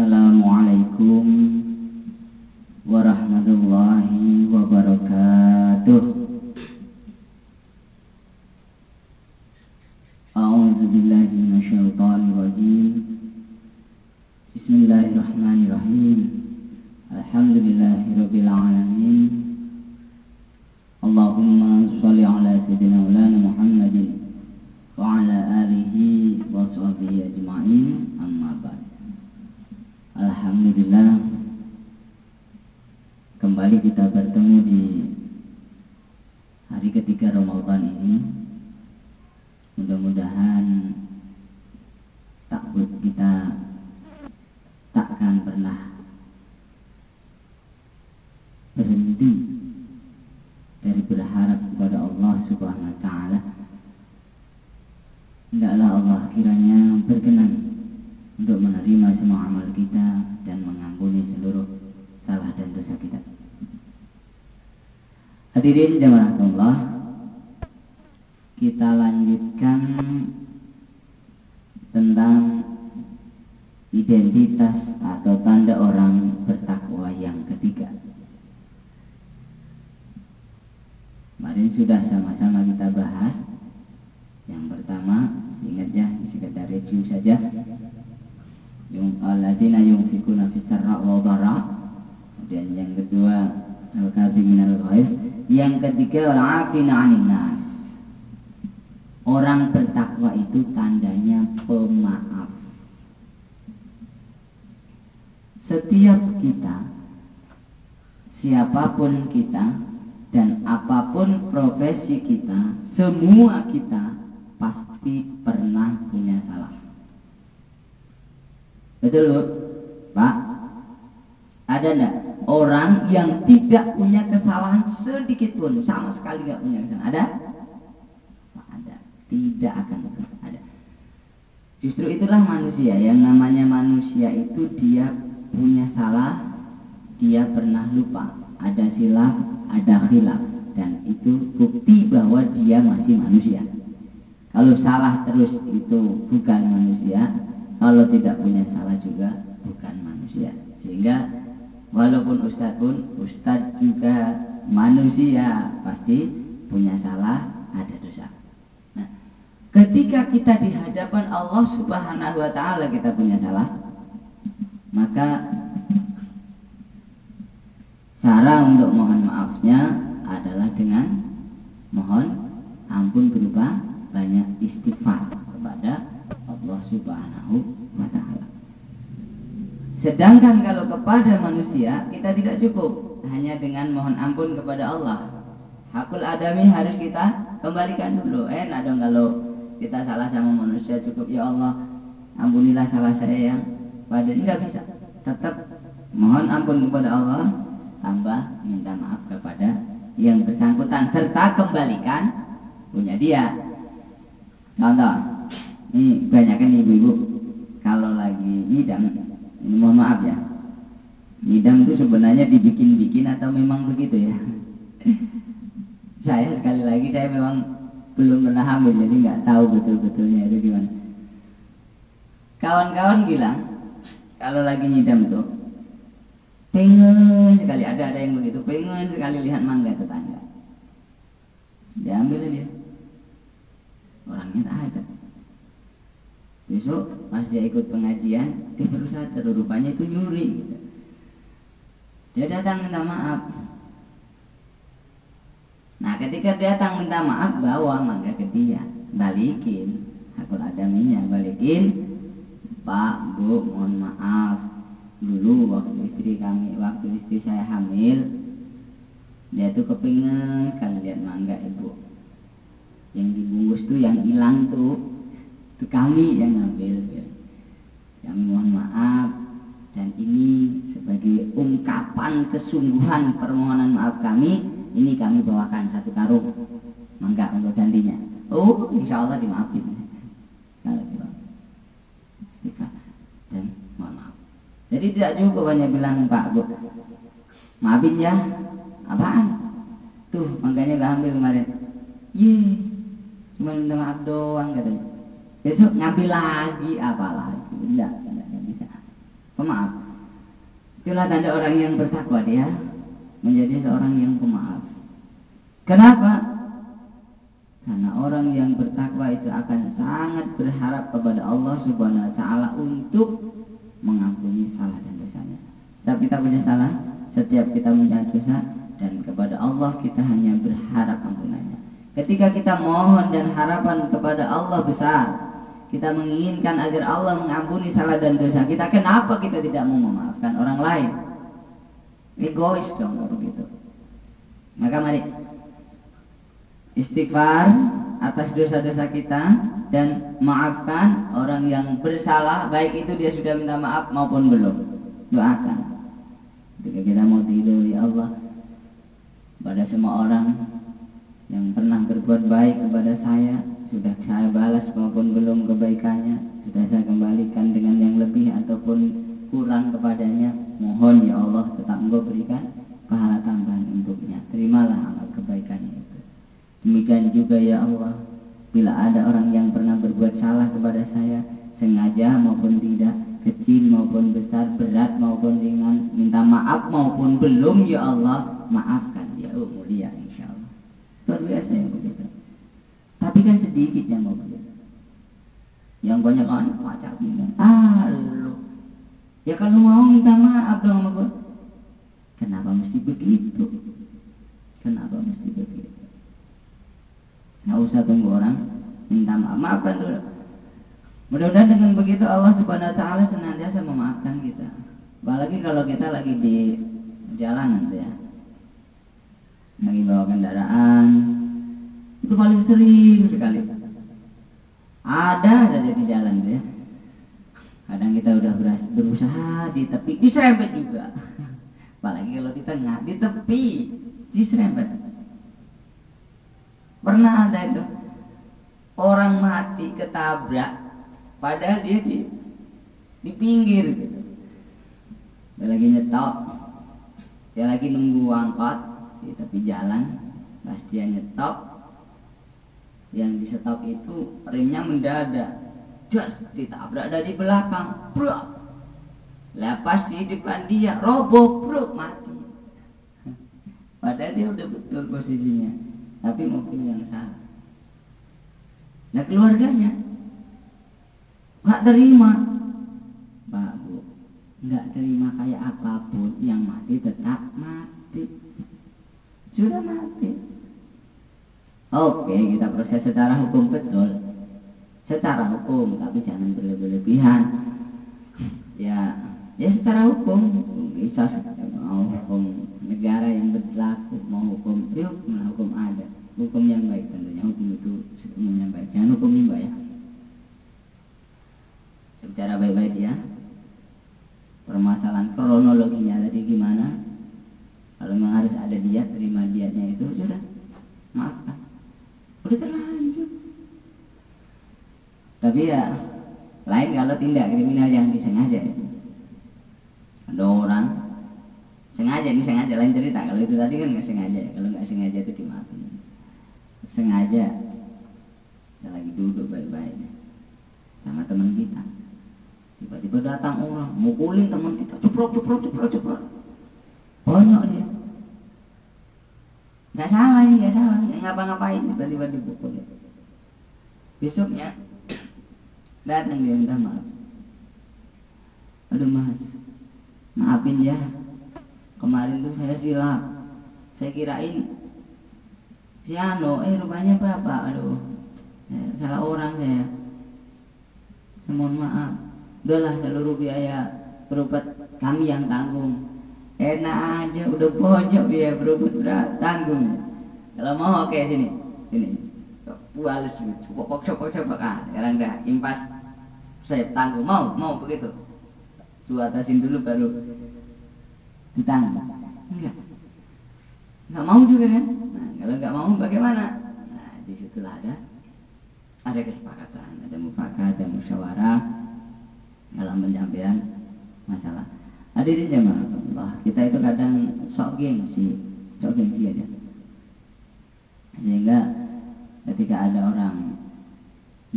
Assalamualaikum warahmatullahi wabarakatuh. A'udzu billahi minasyaitonir rajim. Bismillahirrahmanirrahim. Alhamdulillahirabbil alamin. Allahumma shalli ala sayyidina maulana Muhammadin wa ala alihi wa sahbihi ajma'in. Amma ba'd. Alhamdulillah, kembali kita bertemu di hari ketiga Ramadan ini. Mudah-mudahan takut kita takkan pernah berhenti dari berharap kepada Allah Subhanahu wa Ta'ala. Hendaklah Allah kiranya berkenan untuk menerima semua amal kita dan mengampuni seluruh salah dan dosa kita. Hadirin jamaah Allah, kita lanjutkan tentang identitas atau tanda orang bertakwa yang ketiga. Kemarin sudah sama-sama kita bahas. Yang pertama, ingat ya, sekedar review saja. Alladzina yunfikuna fis sarra wa dharra. Kemudian yang kedua, al-kadhiminal ghaib. Yang ketiga, al-'afina 'anil nas. Orang bertakwa itu tandanya pemaaf. Setiap kita, siapapun kita dan apapun profesi kita, semua kita pasti pernah punya salah. Betul, Pak? Ada enggak orang yang tidak punya kesalahan sedikit pun, sama sekali enggak punya kesalahan? Ada? Tidak ada. Tidak akan ada. Justru itulah manusia. Yang namanya manusia itu dia punya salah, dia pernah lupa. Ada silap, ada khilaf, dan itu bukti bahwa dia masih manusia. Kalau salah terus itu bukan manusia, kalau tidak punya salah juga bukan manusia. Sehingga walaupun ustadz pun, ustadz juga manusia, pasti punya salah, ada dosa. Nah, ketika kita di hadapan Allah Subhanahu wa Ta'ala kita punya salah, maka cara untuk mohon maafnya adalah dengan mohon ampun berupa banyak istighfar kepada Allah Subhanahu wa Ta'ala. Sedangkan kalau kepada manusia kita tidak cukup hanya dengan mohon ampun kepada Allah. Hakul adami harus kita kembalikan dulu. Enak dong kalau kita salah sama manusia cukup ya Allah ampunilah salah saya yang pada ini nggak bisa. Tetap mohon ampun kepada Allah, tambah minta maaf kepada yang bersangkutan serta kembalikan punya dia. Contoh, ini banyak kan ibu-ibu kalau lagi ngidam, ini mohon maaf ya, ngidam itu sebenarnya dibikin-bikin atau memang begitu ya? Saya sekali lagi saya memang belum pernah hamil, jadi nggak tahu betul-betulnya itu gimana. Kawan-kawan bilang kalau lagi ngidam tuh pengen sekali, ada yang begitu, pengen sekali lihat mangga tetangga. Diambil dia, orangnya tak ada. Besok pas dia ikut pengajian, dia baru sadar rupanya itu nyuri gitu. Dia datang minta maaf. Nah ketika dia datang minta maaf, bawa mangga ke dia, balikin hakul adaminya, balikin. Pak, Bu, mohon maaf. Dulu waktu istri saya hamil, dia tuh kepingin sekali lihat mangga ibu. Yang dibungkus tuh yang hilang tuh, itu kami yang ngambil. Kami mohon maaf, dan ini sebagai ungkapan kesungguhan permohonan maaf kami, ini kami bawakan 1 karung mangga untuk gantinya. Oh, insya Allah dimaafin. Kalau gitu. Dan mohon maaf. Jadi tidak cukup hanya bilang Pak, Bu, maafin ya. Apaan? Tuh mangganya gak ambil kemarin. Cuma minta maaf doang katanya. Besok ngambil lagi apa lagi? Tidak bisa. pemaaf. Itulah tanda orang yang bertakwa, dia menjadi seorang yang pemaaf. Kenapa? Karena orang yang bertakwa itu akan sangat berharap kepada Allah Subhanahu wa taala untuk mengampuni salah dan dosanya. Setiap kita punya salah, setiap kita punya dosa, dan kepada Allah kita hanya berharap ampunannya. Ketika kita mohon dan harapan kepada Allah besar, kita menginginkan agar Allah mengampuni salah dan dosa kita, kenapa kita tidak mau memaafkan orang lain? Egois dong kalau begitu. Maka mari istighfar atas dosa-dosa kita dan maafkan orang yang bersalah, baik itu dia sudah minta maaf maupun belum. Doakan ketika kita mau tidur, ya Allah, pada semua orang yang pernah berbuat baik kepada saya, sudah saya balas maupun belum kebaikannya, sudah saya kembalikan dengan yang lebih ataupun kurang kepadanya, mohon ya Allah tetap Engkau berikan pahala tambahan untuknya, terimalah amal kebaikannya itu. Demikian juga ya Allah, bila ada orang yang pernah berbuat salah kepada saya, sengaja maupun tidak, kecil maupun besar, berat maupun ringan, minta maaf maupun belum, ya Allah maafkan dia. Oh mulia insya Allah, luar biasa yang begitu. Tapi kan sedikit yang mau begitu, yang banyak kan pacar bilang, lu ya kalau mau minta maaf dong sama gue. Kenapa mesti begitu? Kenapa mesti begitu? Nggak usah tunggu orang minta maaf, maafkan dulu. Mudah-mudahan dengan begitu Allah Subhanahu wa taala senantiasa memaafkan kita. Apalagi kalau kita lagi di jalan ya, lagi bawa kendaraan, itu paling sering sekali ada saja di jalan ya. Kadang kita udah berusaha di tepi, diserempet juga. Apalagi kalau di tengah, di tepi diserempet. Pernah ada itu orang mati ketabrak, padahal dia di pinggir gitu. Dia lagi nyetop, dia lagi nunggu angkot di tepi jalan. Pas dia nyetop, yang di stop itu remnya mendadak, jas ditabrak dari belakang, bro. Lepas di depan dia roboh, bro, mati. Padahal dia udah betul posisinya, tapi mobil yang salah. Nah keluarganya nggak terima, Pak Bu, nggak terima kayak apapun, yang mati tetap mati, sudah mati. Oke, kita proses secara hukum, betul, secara hukum, tapi jangan berlebihan. Ya secara hukum bisa, mau hukum negara yang berlaku, mau hukum hukum ada, hukum yang baik tentunya, hukum itu sepenuhnya baik, jangan hukum rimba ya. Secara baik-baik ya. Permasalahan kronologinya tadi gimana? Kalau memang harus ada diat, terima diatnya itu, sudah maafkan, udah terlanjur. Tapi ya lain kalau tindak kriminal yang disengaja. Ada orang sengaja, lain cerita. Kalau itu tadi kan nggak sengaja. Kalau nggak sengaja itu dimaafin. Sengaja kita lagi duduk baik-baik sama teman kita, tiba-tiba datang orang mukulin teman kita, ceprot. Bonyok dia. Nggak salah, ngapa-ngapain, tiba-tiba dipukul. Besoknya datang dia minta maaf. Aduh mas, maafin ya, kemarin tuh saya silap, saya kirain si rupanya bapak. Aduh, salah orang saya mohon maaf. Udahlah, seluruh biaya berobat kami yang tanggung. Enak aja, udah bonyok biaya berobat tanggung. Kalau mau oke, sini bualis, copok sekarang dah impas, saya tanggung. Mau begitu, lu atasin dulu baru ditanggung. Nggak mau juga kan? Nah, kalau nggak mau bagaimana? Nah, disitulah ada kesepakatan, ada mufakat, ada musyawarah dalam penyampaian masalah. Hadirin jemaah Allah, kita itu kadang sok gengsi aja. Sehingga ketika ada orang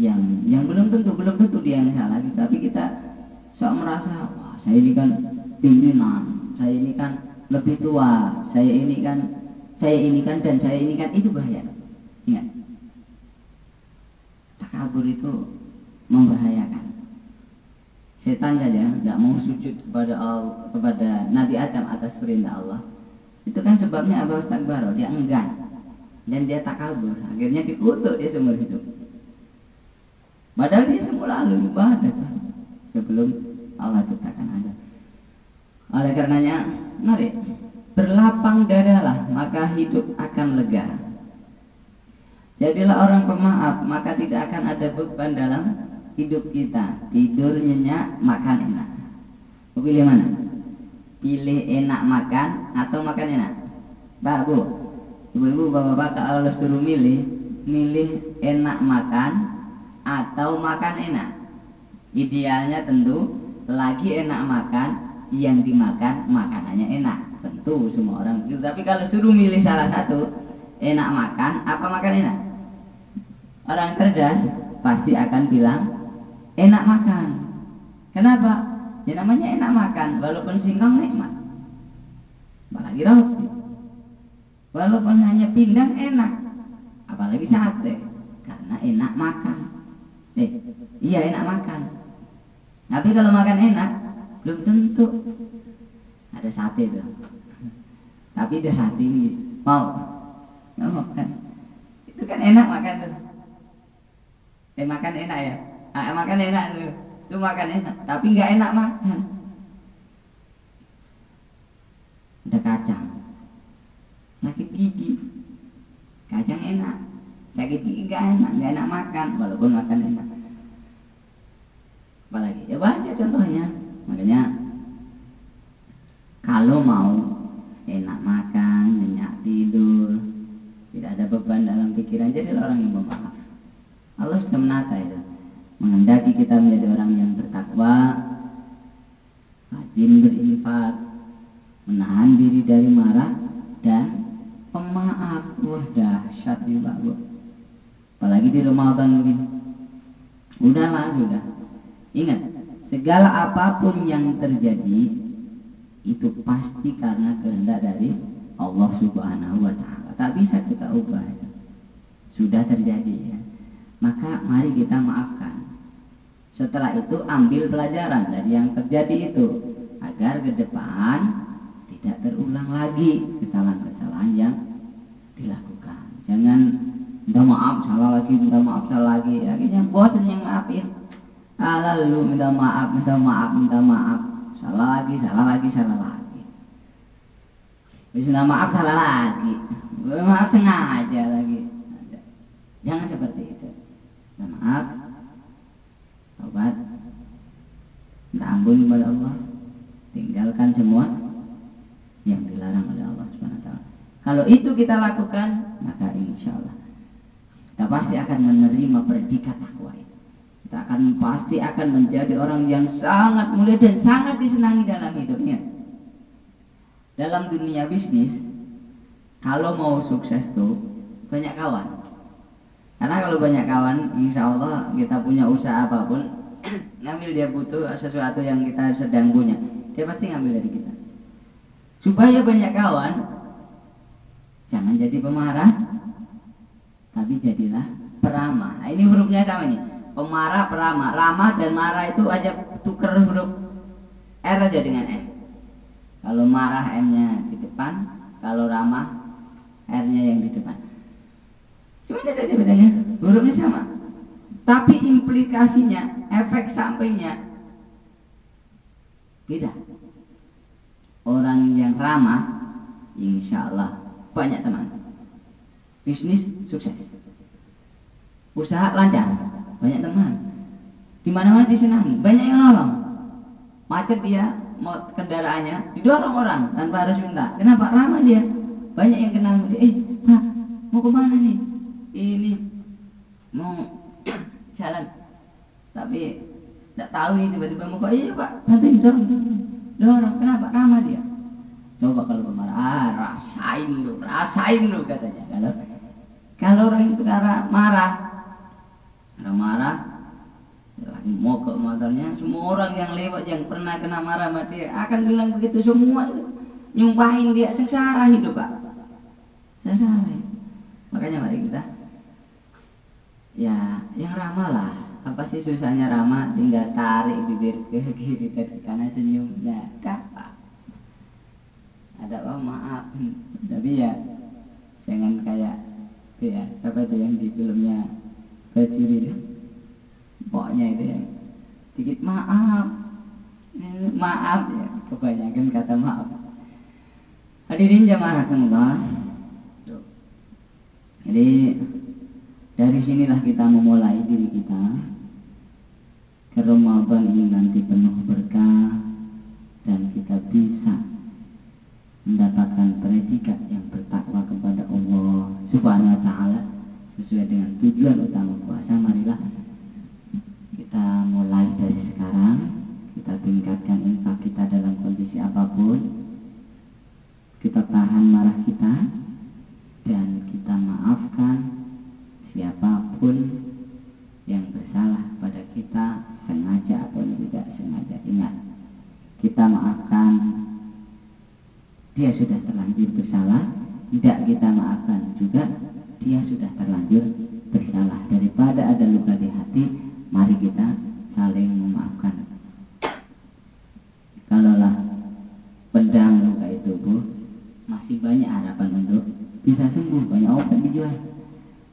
yang belum tentu dia yang salah, tapi kita sok merasa, wah saya ini kan pimpinan, saya ini kan lebih tua, saya ini kan dan saya ini kan, itu bahaya. Ingat, takabur itu membahayakan. Setan saja tidak mau sujud kepada Nabi Adam atas perintah Allah. Itu kan sebabnya Abu Astakbar, dia enggan dan dia takabur, akhirnya dikutuk dia seumur hidup. Padahal dia semula lalu ibadah sebelum Allah ciptakan Adam. Oleh karenanya, mari berlapang dadalah, maka hidup akan lega. Jadilah orang pemaaf, maka tidak akan ada beban dalam hidup kita. Tidur nyenyak, makan enak. Pilih mana? Pilih enak makan atau makan enak? Pak, Bu, ibu-ibu, bapak-bapak, kalau suruh milih enak makan atau makan enak. Idealnya tentu lagi enak makan, yang dimakan makanannya enak. Tentu semua orang begitu. Tapi kalau suruh milih salah satu, enak makan apa makan enak? Orang cerdas pasti akan bilang enak makan. Kenapa? Ya namanya enak makan, walaupun singkong nikmat, apalagi roti. Walaupun hanya pindang enak, apalagi sate, karena enak makan. Iya enak makan. Tapi kalau makan enak, belum tentu ada sate tuh. Tapi ada hati mau, nggak mau kan? Itu kan enak makan tuh. Makan enak ya. Makan enak tuh. Itu makan enak, tapi nggak enak makan. Ada kacang, sakit gigi. Kacang enak, sakit gigi nggak enak makan, walaupun makan enak. Apalagi ya banyak contohnya. Makanya kalau mau enak makan, nyenyak tidur, tidak ada beban dalam pikiran, jadilah orang yang pemaaf. Allah sudah menata itu, menghendaki kita menjadi orang yang bertakwa, rajin berinfak, menahan diri dari marah, dan pemaaf. Wah, dahsyat nih Pak Bu. Apalagi di Ramadan begini. Udahlah, sudah. Ingat, segala apapun yang terjadi itu pasti karena kehendak dari Allah Subhanahu wa Ta'ala. Tak bisa kita ubah. Sudah terjadi ya. Maka mari kita maafkan. Setelah itu ambil pelajaran dari yang terjadi itu, agar ke depan tidak terulang lagi kesalahan-kesalahan yang dilakukan. Jangan minta maaf salah lagi, minta maaf salah lagi. Akhirnya bosan yang maafin. Lalu minta maaf, salah lagi. Minta maaf salah lagi, maaf sengaja lagi. Jangan seperti itu. Minta maaf, taubat, minta ampun kepada Allah, tinggalkan semua yang dilarang oleh Allah Subhanahu wa Ta'ala. Kalau itu kita lakukan, maka insya Allah kita pasti akan menerima predikat takwa itu. Kita pasti akan menjadi orang yang sangat mulia dan sangat disenangi dalam hidupnya. Dalam dunia bisnis, kalau mau sukses tuh banyak kawan. Karena kalau banyak kawan, insya Allah kita punya usaha apapun, ngambil dia butuh sesuatu yang kita sedang punya, dia pasti ngambil dari kita. Supaya banyak kawan, jangan jadi pemarah, tapi jadilah peramah. Nah, ini hurufnya sama nih. Pemarah, peramah. Ramah dan marah itu aja tuker huruf R aja dengan M. Kalau marah M-nya di depan, kalau ramah R-nya yang di depan. Cuma ada aja bedanya, hurufnya sama. Tapi implikasinya, efek sampingnya beda. Orang yang ramah, insya Allah banyak teman. Bisnis sukses. Usaha lancar. Banyak teman, di mana-mana disenangi, banyak yang nolong. Macet dia, mau kendaraannya didorong orang tanpa harus minta. Kenapa? Ramah dia, banyak yang kenal dia. Pak, mau kemana nih? Ini mau jalan, tapi tidak tahu ini tiba-tiba mau kok. Iya Pak, bantuin dorong. Kenapa? Ramah dia. Coba kalau pemarah, rasain lu katanya. Kalau orang itu karena marah, Mogok motornya, semua orang yang lewat yang pernah kena marah sama dia akan bilang begitu semua, nyumpahin dia sengsara hidup Pak, sengsara. Makanya mari kita ya yang ramah lah. Apa sih susahnya ramah? Tinggal tarik bibir ke kiri dan ke kanan, senyumnya gampang. Ada apa maaf, tapi ya jangan kayak ya apa itu yang di filmnya Bajuri itu. Pokoknya itu ya, sedikit maaf, maaf ya, kebanyakan kata maaf. Hadirin jamaah rahimakumullah. Jadi dari sinilah kita memulai diri kita ke Ramadan ini nanti penuh berkah dan kita bisa mendapatkan predikat yang bertakwa kepada Allah Subhanahu wa taala sesuai dengan tujuan utama puasa. Marilah kita mulai dari sekarang, kita tingkatkan infak kita dalam kondisi apapun, kita tahan marah kita, dan kita maafkan siapapun yang bersalah pada kita, sengaja atau tidak sengaja. Ingat, kita maafkan, dia sudah terlanjur bersalah. Tidak kita maafkan juga, dia sudah terlanjur bersalah. Daripada ada luka di hati, mari kita saling memaafkan. Kalaulah pedang luka itu Bu, masih banyak harapan untuk bisa sembuh, banyak obat dijual.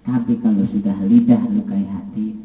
Tapi kalau sudah lidah lukai hati,